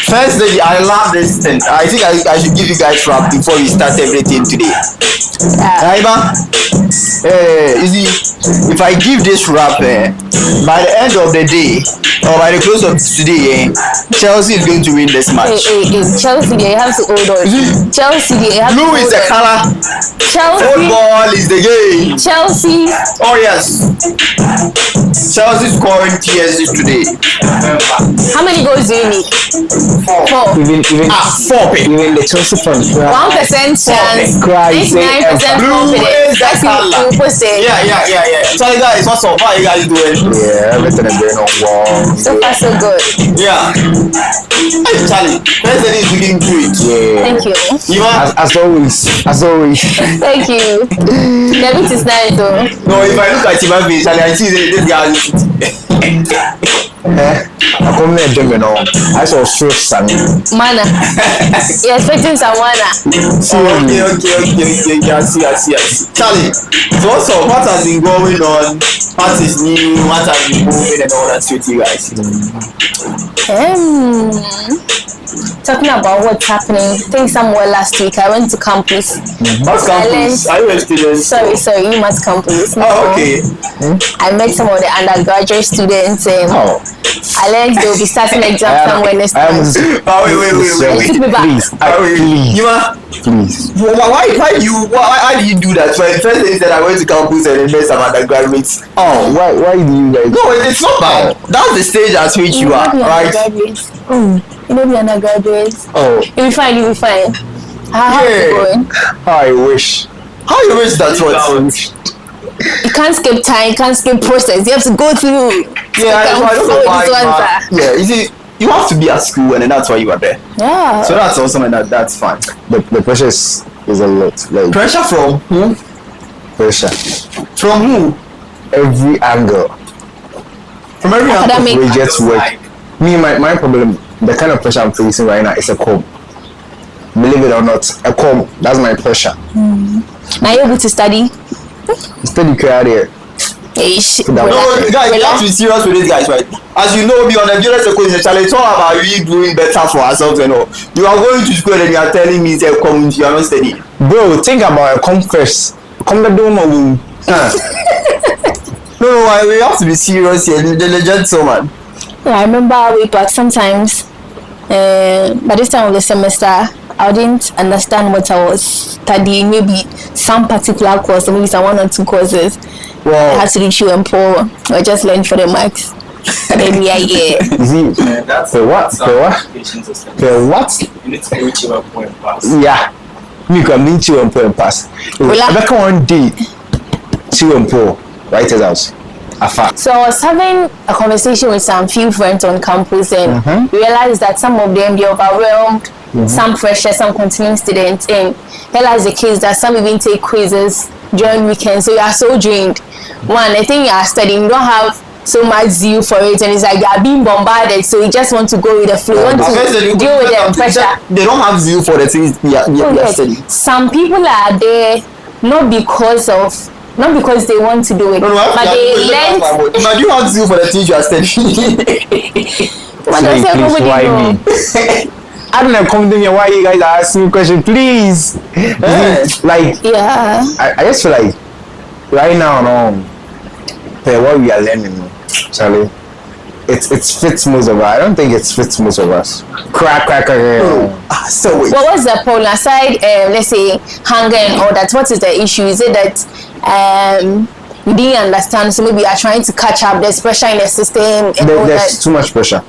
First lady, I love this thing. I think I should give you guys rap before we start everything today. Aiba, you see, if I give this rap, by the end of the day, or by the close of today, Chelsea is going to win this match. Chelsea, they have to hold on. Chelsea, they have Blue to is the color. Chelsea. Football is the game. Chelsea. Oh yes. Chelsea scoring PSG today. How many goals do you need? Four. Even 4. even the Chelsea fans. 1% chance. 99% Blue is confidence. the That's color. you post it. Yeah. So guys, what's up? How are you guys doing? Yeah, everything is going on well. So far, so good. Yeah. Hey, Charlie, President is looking good. Yeah. Thank you. You are? As always. Thank you. The beat is nice though. No, if I look at your face, Charlie, I see this guy. I come near them, you know. I saw so sunny. Mana. You're expecting some mana. Okay. I see. Charlie, so what's up? What has been going on? What is new? What has been moving and all that with you guys? Talking about what's happening. I think somewhere last week I went to campus. What's campus? Are you a student? Sorry, you must campus. Oh, okay. I met some of the undergraduate students and I learned they'll be starting exams somewhere next month. Wait. It took me back. Please. You are? Please. Why do you do that? So first they said I went to campus and met some undergraduates. Oh, why do you guys? No, it's not bad. That's the stage at which you are, right? You know the undergraduates. Oh. You'll be fine. How is it going? I wish. How you wish that was? You can't skip time, you can't skip process. You have to go through. Yeah, I don't know why. Yeah, you see, you have to be at school and then that's why you are there. Yeah. So that's awesome and that's fine. The pressure is a lot. Like Pressure from who? pressure From who? every angle. From every Academic. angle. We get work. Me, my problem, the kind of pressure I'm facing right now is a com. Believe it or not, a com. That's my pressure. Now you're able to study. Study career. No, guys, we have to be serious with these guys, right? As you know, be on the general question, Charlie, it's all about we doing better for ourselves, you know. You are going to school and you are telling me that you are not studying. Bro, think about a com first. Come the dome of No, we have to be serious here. The gentleman. Yeah, I remember way back sometimes, by this time of the semester, I didn't understand what I was studying. Maybe some particular course, or maybe some 1 or 2 courses. Wow. I had to do chew and pour, or just learn for the marks. And then yeah. Is it? For what? You need to reach your point pass. Yeah. Me can meet you and pour and pass. Back one day, chew and pour. Write it out. So I was having a conversation with some few friends on campus and realized that some of them, they're overwhelmed, some freshers, some continuing students, and realized the case that some even take quizzes during weekends. So you are so drained. One, I think you are studying, you don't have so much zeal for it, and it's like you are being bombarded, so you just want to go with the flow. You want to deal with the pressure. They don't have zeal for the things we are studying. Some people are there not because they want to do it, but they learn. But you have zeal for the things you are studying. But they say nobody know. I don't know, come to me, why you guys are asking me question, please. Like, Yeah. I just feel like right now, what we are learning, Charlie, it fits most of us. I don't think it fits most of us. Crack. So wait. Well, what's the problem? Aside, let's say, hunger and all that, what is the issue? Is it that you didn't understand, so maybe you are trying to catch up, there's pressure in the system and all There's that? too much pressure.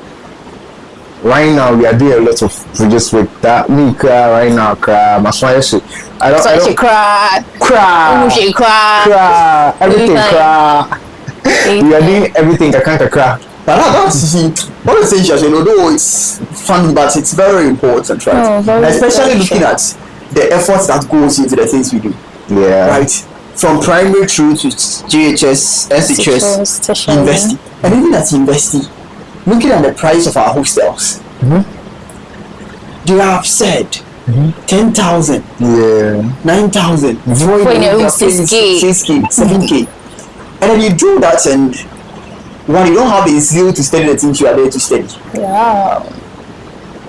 Right now, we are doing a lot of projects with that. Me cry right now, cry. My smile shit. I don't Cry. everything Everything. cry. We are doing everything. I can't cry. But that's one of the things, although it's fun, but it's very important, right? Oh, very especially important. looking at the efforts that goes into the things we do. Yeah. Right? From primary through to JHS, SHS, university. And even at university, looking at the price of our hostels, they have said 10,000, 9,000, For in a room, 6K. 6K, 7K. And then you do that and when you don't have a zeal to study the things you are there to study. Wow.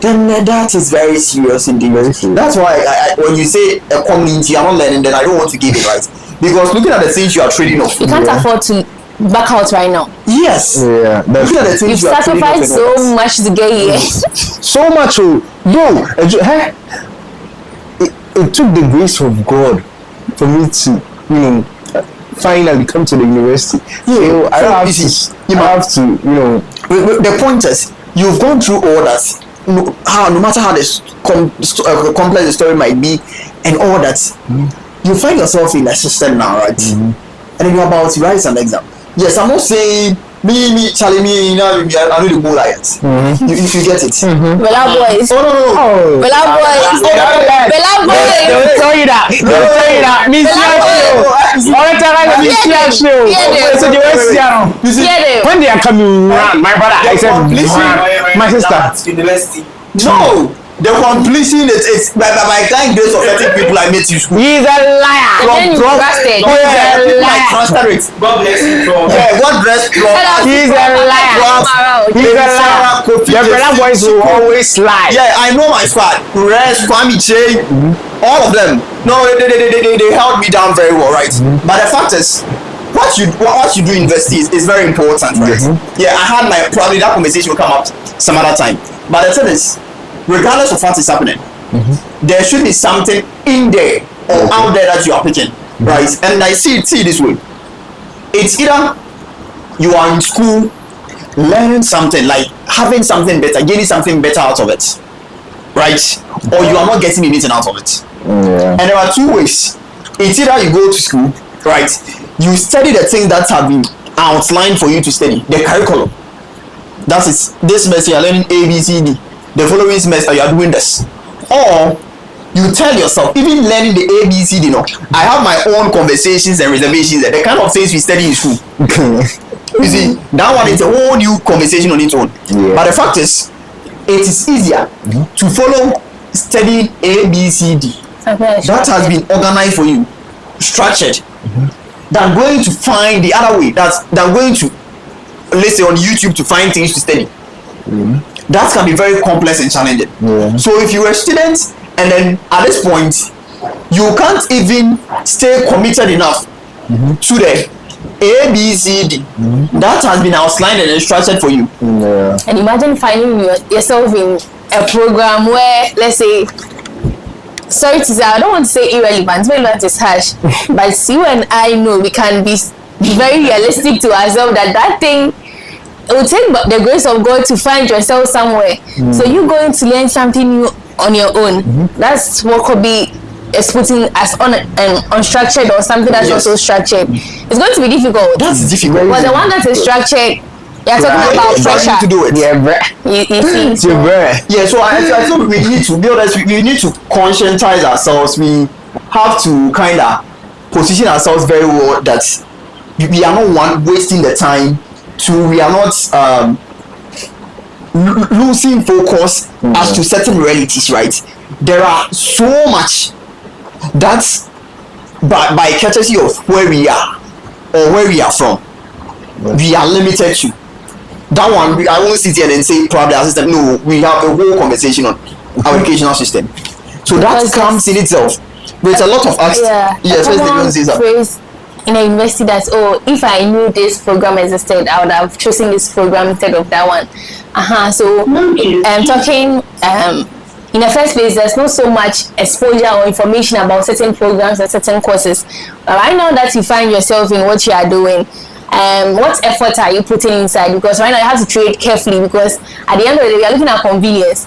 then that is very serious indeed. Very serious. That's why when you say a community, you're not learning, then I don't want to give it, right? Because looking at the things you are trading off. You can't afford to back out right now. Yes. Yeah, Looking at the things You've you are trading off sacrificed and all so that. much to get here. so much. It took the grace of God for me to, finally come to the university. So I don't have to, The point is, you've gone through all that. No matter how complex the story might be, and all that, you find yourself in a system now, right? And then you're about to write an exam. Yes, I'm not saying Charlie, I know the bull lions. You get it. Bella boys. Oh no. Bella boys. Bella boys. They will tell you that. When they are coming around, my brother, I said, my sister. University. No. The completion is by kind grace of certain people I met you school. He's a liar. And then you trusted. Oh yeah, people like liar. transfer it. God bless you, bro. Yeah, God bless you. He's a liar. He's a liar. Your brother boys will always lie. Yeah, I know my squad. Rest, Kwame Che, all of them. No, they held me down very well, right? But the fact is, what you do in university is very important, right? Yeah, I had probably that conversation will come up some other time. But the thing is, regardless of what is happening, there should be something in there or out there that you are picking, right? And I see it this way. It's either you are in school learning something, like having something better, getting something better out of it, right? Or you are not getting anything out of it. Yeah. And there are two ways. It's either you go to school, right? You study the things that have been outlined for you to study, the curriculum. That is, this semester you are learning A, B, C, D. The following semester you are doing this. Or you tell yourself, even learning the A, B, C, D, I have my own conversations and reservations there. The kind of things we study in school. You see, that one is a whole new conversation on its own. Yeah. But the fact is, it is easier to follow studying A, B, C, D. That has been organized for you, structured, than going to find the other way. Than going to, let's say, on YouTube to find things to study. That can be very complex and challenging. Yeah. So if you were a student and then at this point you can't even stay committed enough to the A, B, C, D, that has been outlined and instructed for you. Yeah. And imagine finding yourself in a program where, let's say, sorry to say, I don't want to say irrelevant is harsh, but you and I know we can be very realistic to ourselves that thing, it will take the grace of God to find yourself somewhere. So you going to learn something new on your own. That's what could be putting as unstructured or something that's also structured. It's going to be difficult. That's difficult. But the one that is structured, you're talking about pressure. To do it. Yeah, bruh. You see, Yeah, So I feel we need to be honest. We need to conscientize ourselves. We have to kind of position ourselves very well that we are not wasting the time. We are not losing focus as to certain realities, right? There are so much that's by courtesy of where we are or where we are from, we are limited to. That one, I won't sit here and say probably our system. No, we have a whole conversation on our educational system. So that comes in itself with a lot of acts. Phrase in a university that, if I knew this program existed, I would have chosen this program instead of that one. So I'm talking in the first place, there's not so much exposure or information about certain programs and certain courses. But right now that you find yourself in what you are doing, what effort are you putting inside? Because right now you have to trade carefully, because at the end of the day, we are looking at convenience.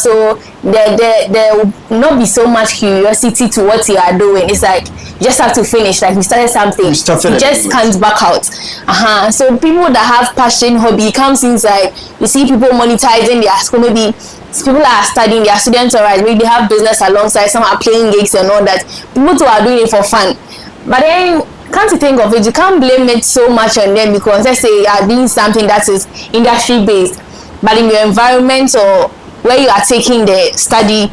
So there will not be so much curiosity to what you are doing. It's like you just have to finish. Like you started something, you just can't back out. So people that have passion, hobby comes inside. You see people monetizing their school. Maybe people are studying, their students are right. Maybe they have business alongside. Some are playing gigs and all that. People too are doing it for fun. But then, can't you think of it? You can't blame it so much on them, because let's say you are doing something that is industry based, but in your environment or where you are taking the study,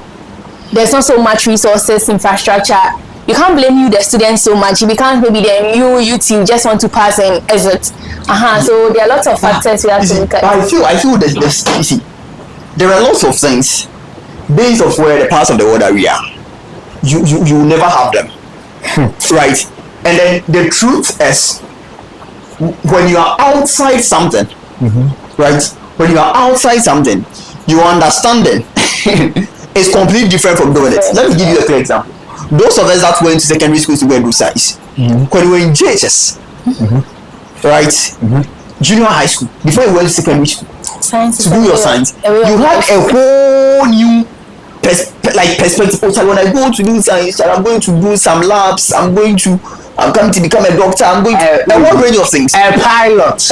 there's not so much resources, infrastructure. You can't blame you, the students, so much. You can't maybe then you just want to pass and exit. So there are lots of factors we have to look at. I feel that there are lots of things based off where the parts of the world that we are. You will never have them, right? And then the truth is, when you are outside something, right? When you are outside something, your understanding is completely different from doing it. Let me give you a clear example. Those of us that went to secondary school to go and do science, when we were in JHS, right? Junior high school, before you went to secondary school, Science to do your science, you had a whole new perspective. Oh, when I go to do science, I'm going to do some labs. I'm coming to become a doctor. I'm going to a whole range of things. A pilot.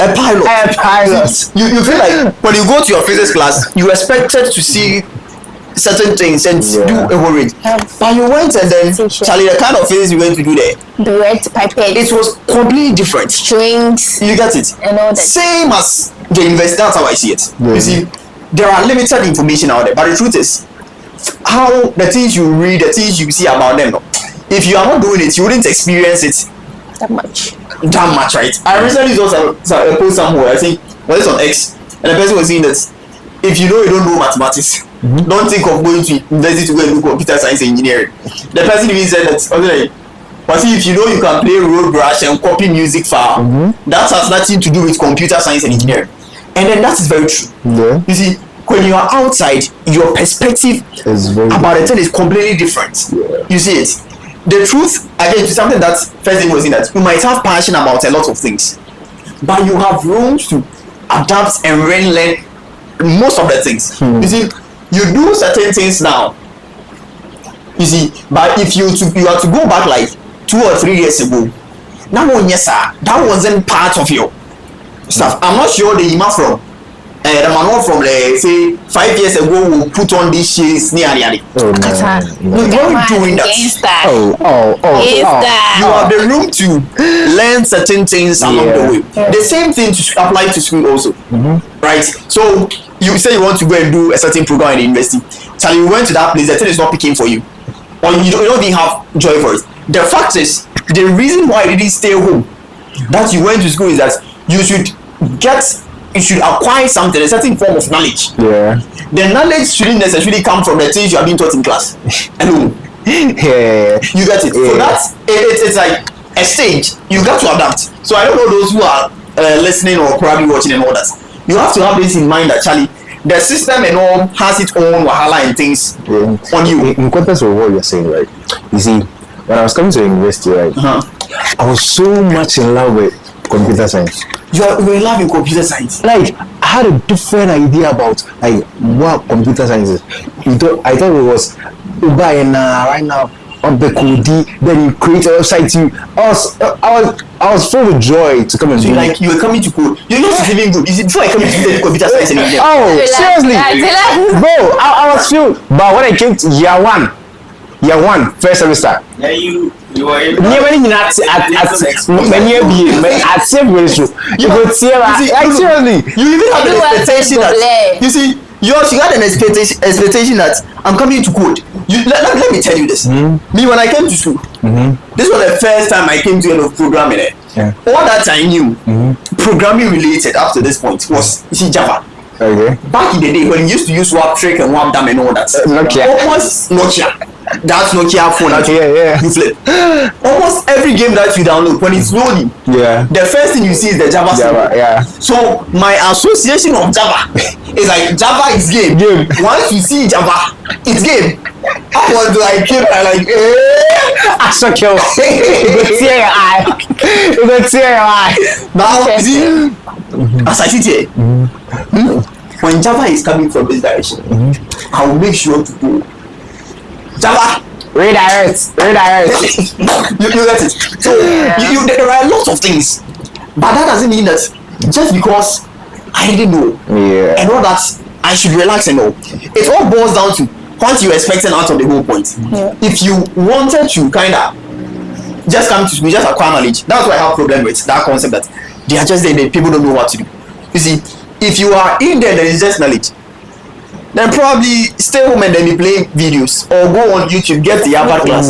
You feel like when you go to your physics class, you expected to see certain things and do a whole range. But you went and then Charlie, the kind of physics you went to do there, the red pipette, it was completely different. strings, You get it? and all that. Same as the university. That's how I see it. You see, there are limited information out there, but the truth is, how the things you read, the things you see about them, if you are not doing it, you wouldn't experience it That much. right? I recently saw a post somewhere, I think, well, it's on X, and the person was saying that if you don't know mathematics, don't think of going to university to go and do computer science and engineering. The person even said that, but see, if you know you can play road brush and copy music file, that has nothing to do with computer science and engineering. And then that is very true. Yeah. You see, when you are outside, your perspective about the thing is completely different. Yeah. You see it. The truth, again, to something that first thing was in that you might have passion about a lot of things, but you have room to adapt and relearn most of the things. You see, you do certain things now. You see, but if you are to go back like 2 or 3 years ago, that wasn't part of your stuff. I'm not sure the Ima from the manual from say 5 years ago will put on these shades near the Oh, we weren't doing that. You have the room to learn certain things along the way. The same thing to apply to school also, right? So you say you want to go and do a certain program in the university, so you went to that place, the thing is not picking for you, or you don't even have joy for it. The fact is, the reason why you didn't stay home, that you went to school, is that you should acquire something, a certain form of knowledge. Yeah. The knowledge shouldn't necessarily come from the things you have been taught in class alone. Yeah. You get it? Yeah. So that's it's like a stage. You got to adapt. So I don't know those who are listening or probably watching and all that. You have to have this in mind that Charlie, the system and all has its own wahala and things on you. In context of what you're saying, right? You see, when I was coming to the university, right, I was so much in love with computer science. You were in love in computer science. Like, I had a different idea about like what computer science is. I thought it was Uber and right now on the Kodi, then you create a website. I was full of joy to come and So do. you were coming to code. You're not even good. You see, before I come to computer science and engineering. Oh, seriously, bro, I was filled. But when I came to year one, first semester. Yeah, you were in. Never even at many at same ratio. You could see like seriously. You even have an Everyone expectation says that you see. You had an expectation that I'm coming to code. Let me tell you this. Me, when I came to school, this was the first time I came to end of programming. All that I knew, programming related up to this point was Java. Okay. Back in the day when you used to use Warp Trick and Warp Dam and all that. Almost Nokia. That's Nokia phone that you flip. Almost every game that you download, when it's loading, the first thing you see is the Java. So my association of Java is like Java is game. Once you see Java, it's game. I was like, I suck your eye. Now, you see, as I sit here, when Java is coming from this direction, I will make sure to go Java. Redirect. you get it. So there are a lot of things, but that doesn't mean that just because I didn't know and all that I should relax and all. It all boils down to what you're expecting out of the whole point. If you wanted to kind of just come to school, just acquire knowledge, that's why I have problem with that concept that they are just there, people don't know what to do. You see, if you are in there is just knowledge, then probably stay home and then be playing videos or go on YouTube, get the Harvard class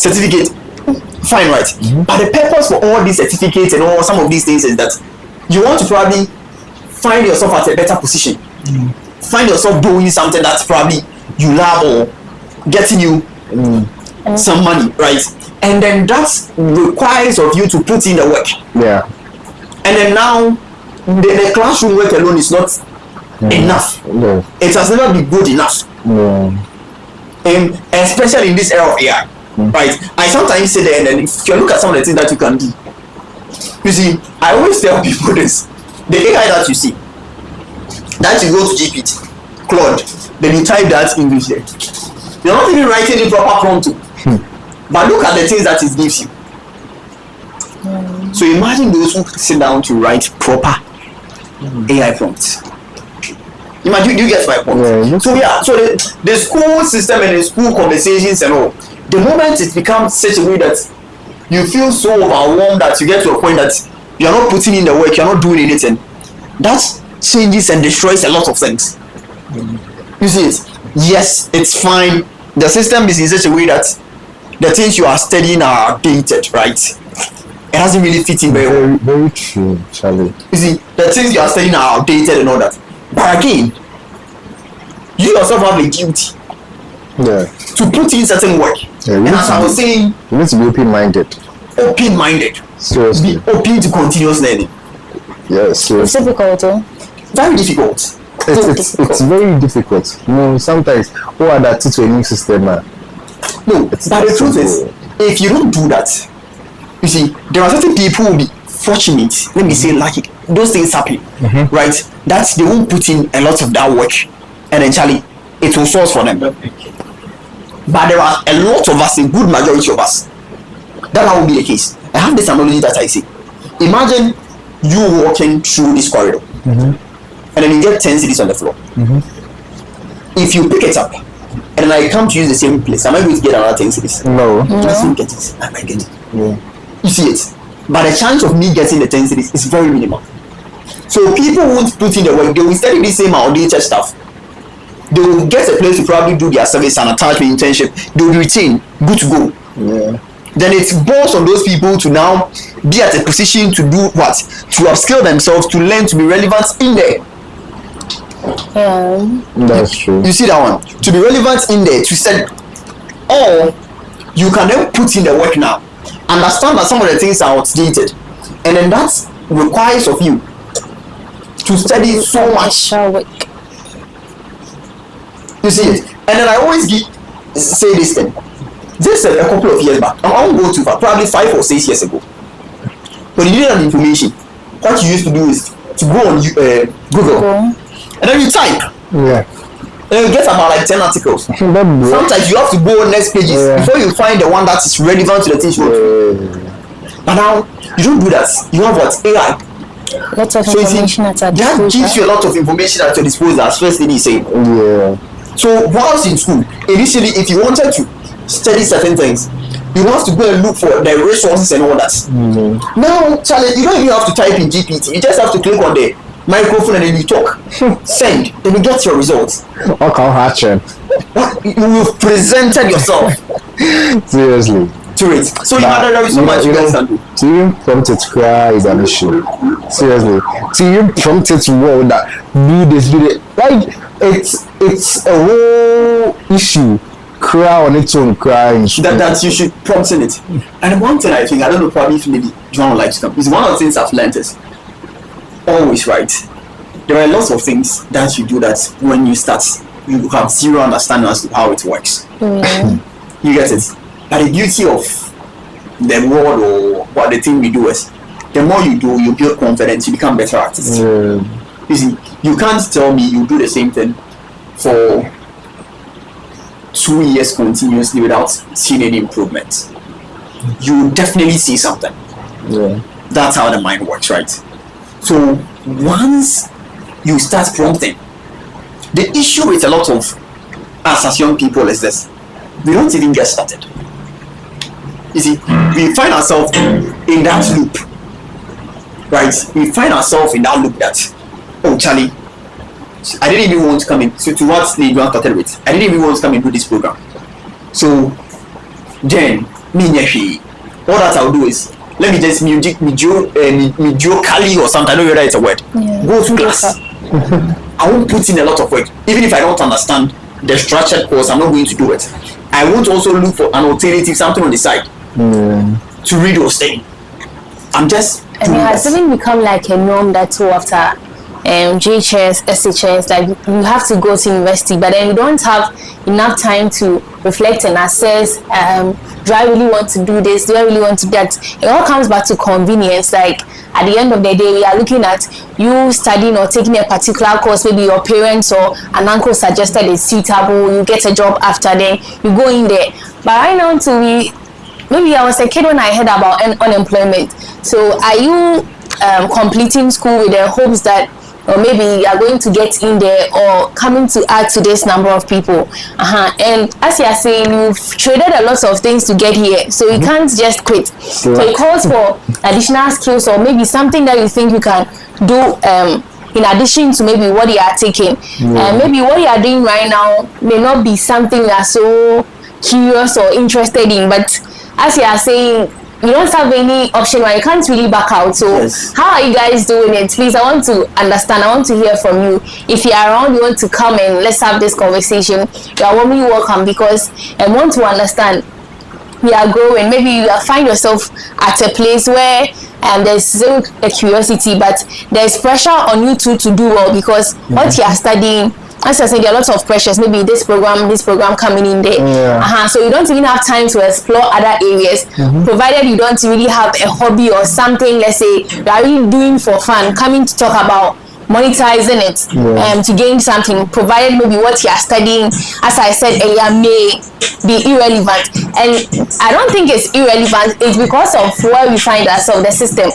certificate. Fine, right? But the purpose for all these certificates and all some of these things is that you want to probably find yourself at a better position. find yourself doing something that's probably you love or getting you some money, right? And then that requires of you to put in the work. Yeah. And then now the classroom work alone is not enough. No. It has never been good enough. No. And especially in this era of AI, right? I sometimes say that, and then if you look at some of the things that you can do, you see, I always tell people this: the AI that you see, that you go to GPT, Claude, then you type that English there. You're not even writing the proper prompt to, but look at the things that it gives you. So imagine those who sit down to write proper AI prompts. Imagine, you get my point. Yeah, so the school system and the school conversations and all, the moment it becomes such a way that you feel so overwhelmed that you get to a point that you're not putting in the work, you're not doing anything, that changes and destroys a lot of things. You see it? Yes, it's fine. The system is in such a way that the things you are studying are outdated, right? It doesn't really fit in very well. Very true, Charlie. You see, the things you are studying are outdated and all that. But again, you yourself have a duty to put in certain work. Yeah, and as I was saying, you need to be open-minded. Be Seriously. open to continuous learning. Yes. It's difficult, though. Very difficult. It's very difficult. You know, sometimes who adapt to a new system, man. No, but the truth is, if you don't do that, you see, there are certain people who will be fortunate. Let me say, like those things happen, right? That they won't put in a lot of that work, and then Charlie, it will source for them. But there are a lot of us, a good majority of us, that will be the case. I have this analogy that I say. Imagine you walking through this corridor, and then you get 10 cedis on the floor. If you pick it up, and then I come to use the same place, am I going to get another 10 cedis? No. Just you get it. I might get it. Yeah. You see it. But the chance of me getting the 10 cedis is very minimal. So people won't put in the work. They will study the same outdated stuff. They will get a place to probably do their service and attachment internship. They will retain. Good to go. Yeah. Then it balls on those people to now be at a position to do what? To upskill themselves, to learn, to be relevant in there. Yeah. That's true. You see that one? To be relevant in there, to set, or you can then put in the work now. Understand that some of the things are outdated, and then that requires of you to study so much. You see it? And then I always say this thing. This a couple of years back, I won't go too far, probably 5 or 6 years ago. When you need an information, what you used to do is to go on Google, and then you type. Yeah. And you get about like 10 articles. Sometimes you have to go next pages before you find the one that is relevant to the things you want to. But now you don't do that. You have what? AI. Lots of information at our disposal. That gives you a lot of information at your disposal, as first thing he's saying. Yeah. So whilst in school, initially, if you wanted to study certain things, you have to go and look for the resources and all that. Now, Charlie, you don't even have to type in GPT. You just have to click on the microphone and then you talk. Send. Then you get your results. Okay, You've presented yourself. seriously. To it. So there is so much you guys can do. To even prompt it to cry is an issue. Seriously. To even prompt it to roll that do this. Like it's a whole issue. Cry on its own, crying. That you should prompt in it. And one thing I think, I don't know, probably if maybe John would like to come, is one of the things I've learned is always right. There are lots of things that you do that when you start, you have zero understanding as to how it works. You get it? But the beauty of the world or what the thing we do is, the more you do, you build confidence, you become better at it. You see, you can't tell me you do the same thing for 2 years continuously without seeing any improvement. You definitely see something. That's how the mind works, right? So once you start prompting, the issue with a lot of us as young people is this: we don't even get started. You see, we find ourselves in that loop, right? We find ourselves in that loop that, oh Charlie, I didn't even want to come in. So to what the John started with, I didn't even want to come and do this program. So then, all that I'll do is, let me just mediocrely or something, I don't know whether it's a word, go to class. I won't put in a lot of work. Even if I don't understand the structured course, I'm not going to do it. I won't also look for an alternative, something on the side to read or study. I'm just. And it has even become like a norm that too after JHS, SHS, like you have to go to university, but then you don't have enough time to reflect and assess. Do I really want to do this? Do I really want to do that? It all comes back to convenience. Like at the end of the day, we are looking at you studying or taking a particular course. Maybe your parents or an uncle suggested it's suitable. You get a job after, then you go in there. But right now, maybe I was a kid when I heard about unemployment. So are you completing school with the hopes that or maybe you are going to get in there or coming to add to this number of people? And as you are saying, you've traded a lot of things to get here, so you can't just quit. So it calls for additional skills or maybe something that you think you can do in addition to maybe what you are taking. Maybe what you are doing right now may not be something you are so curious or interested in, but as you are saying, you don't have any option where you can't really back out. So how are you guys doing it? Please, I want to understand. I want to hear from you. If you are around, you want to come and let's have this conversation, you are warmly welcome, because I want to understand. We are growing. Maybe you find yourself at a place where there's still a curiosity, but there's pressure on you to do well, because what you are studying, as I said, there are lots of pressures. Maybe this program coming in there. So you don't even have time to explore other areas, provided you don't really have a hobby or something, let's say, you are really doing for fun, coming to talk about monetizing it to gain something, provided maybe what you are studying, as I said earlier, may be irrelevant. And I don't think it's irrelevant. It's because of where we find ourselves, the system.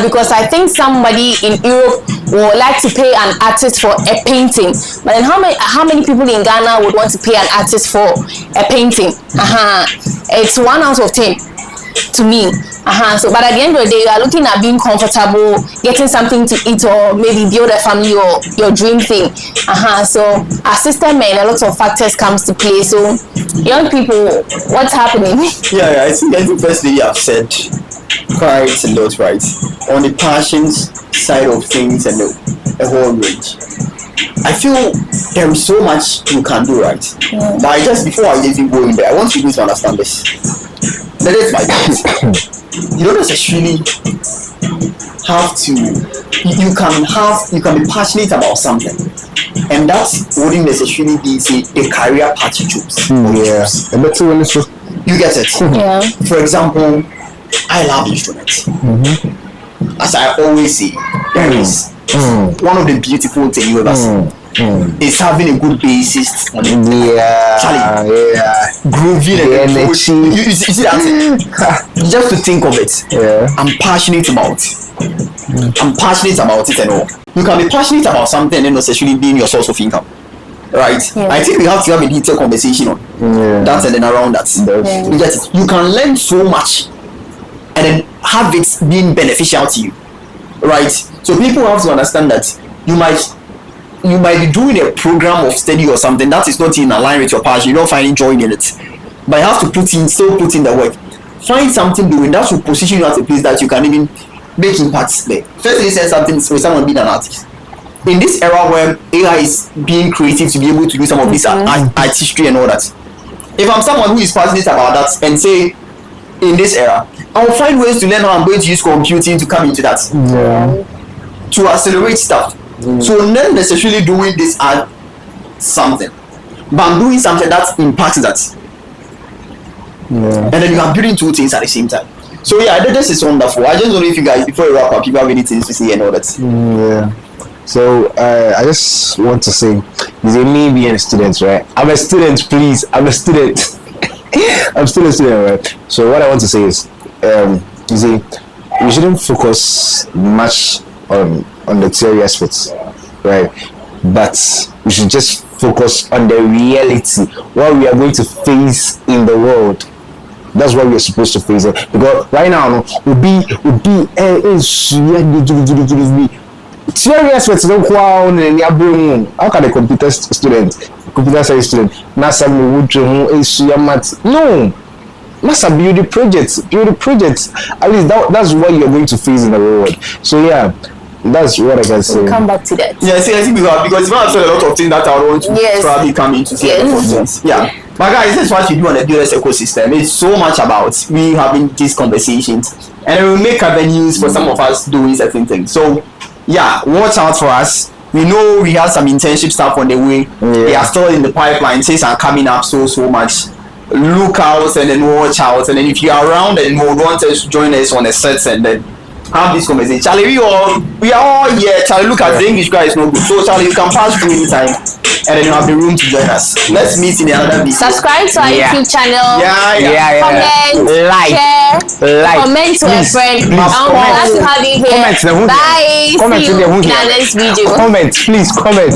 Because I think somebody in Europe would like to pay an artist for a painting, but then how many people in Ghana would want to pay an artist for a painting? It's 1 out of 10 to me. So but at the end of the day, you are looking at being comfortable, getting something to eat, or maybe build a family or your dream thing. So our system and a lot of factors comes to play. So young people, what's happening? I think firstly you have said quite a lot, right? On the passions side of things and a whole range. I feel there is so much you can do, right? But before I even go in there, I want you to understand this. That is my point. You don't necessarily have to. You can be passionate about something, and that wouldn't necessarily be a career path you choose. You get it? For example, I love instruments. As I always say, there is one of the beautiful things you ever see is having a good bassist on it. Grooving and energy. You see that? Just to think of it, I'm passionate about it. I'm passionate about it and all. You can be passionate about something and not necessarily being your source of income. Right? I think we have to have a detailed conversation on that and then around that. You can learn so much and then have it being beneficial to you. Right? So people have to understand that you might be doing a program of study or something that is not in line with your passion. You don't find joy in it, but you have to still put in the work. Find something doing that will position you at a place that you can even make impact there. First, you said something with someone being an artist. In this era where AI is being creative to be able to do some of this artistry and all that, if I'm someone who is passionate about that and say in this era, I will find ways to learn how I'm going to use computing to come into that to accelerate stuff. So not necessarily doing this as something, but I'm doing something that impacts that. And then you are building two things at the same time. So this is wonderful. I just don't know if you guys, before you wrap up, you have any things to say and all that. So I just want to say, is it me being a student, right? I'm a student, please. I'm a student. I'm still a student, right? So what I want to say is, you see, we shouldn't focus much on the theory aspects, right? But we should just focus on the reality, what we are going to face in the world. That's what we are supposed to face it. Because right now, theory aspects don't go on in your brain. How can a computer science student not some would no? Must build the projects. At least that's what you're going to face in the world. So That's what I can say. We'll come back to that. Yeah, see, I think because we have said a lot of things that I want to Yes. probably come into see a lot of Yes. things. Yeah. But guys, this is what you do on the BLS ecosystem. It's so much about we having these conversations, and it will make avenues for some of us doing certain things. So, yeah, watch out for us. We know we have some internship stuff on the way. Yeah. They are still in the pipeline. Things are coming up so much. Look out and then watch out. And then if you are around and would want us to join us on the sets and then have this conversation. Charlie, we are all here. Charlie, look at the English guy is no good. So Charlie, you can pass through anytime and then you have the room to join us. Let's meet in another video. Subscribe to our Yeah. YouTube channel. Yeah. Comment, share, comment to a friend. I'm glad to have you here. Comment. Bye. Comment See you in the in our next video. Comment, please comment.